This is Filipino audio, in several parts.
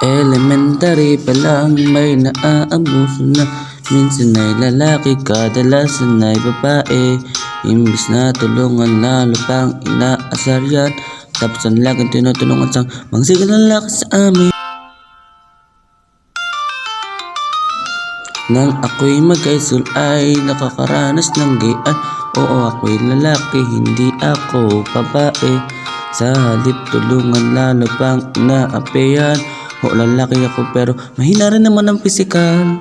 Elementary pa lang may naaabuso na. Minsan ay lalaki, kadalasan ay babae. Imbis na tulungan, lalo pang inaasar yan. Tapos ang laging tinutulungan sa mga sigal na lalaki sa amin. Nang ako'y mag-high school ay nakakaranas ng gayan. Oo, ako'y lalaki, hindi ako babae. Sa halip tulungan, lalo pang inaapihan. O lalaki ako pero mahina rin naman ang pisikal.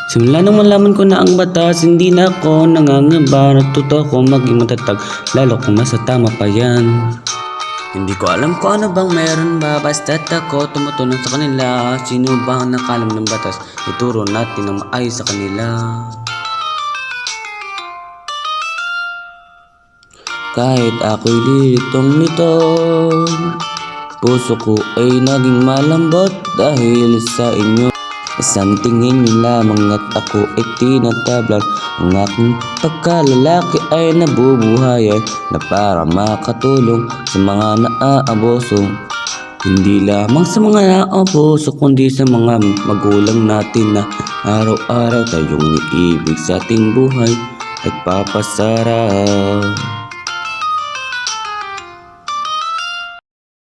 Simula nang malaman ko na ang batas, hindi na ako nangangamba. Natuto ko maging matatag, lalo kung nasa tama pa yan. Hindi ko alam kung ano bang meron ba, basta't ako tumutunan sa kanila. Sino bang nakalam ng batas, ituro natin ang maayos sa kanila. Kahit ako'y lilitong nito, puso ko ay naging malambot dahil sa inyo. Isang tingin nyo lamang at ako ay tinatablan. Ang aking pagkalalaki ay nabubuhayan na para makatulong sa mga naaaboso. Hindi lamang sa mga naaaboso kundi sa mga magulang natin na araw-araw tayong niibig sa ating buhay at papasarap.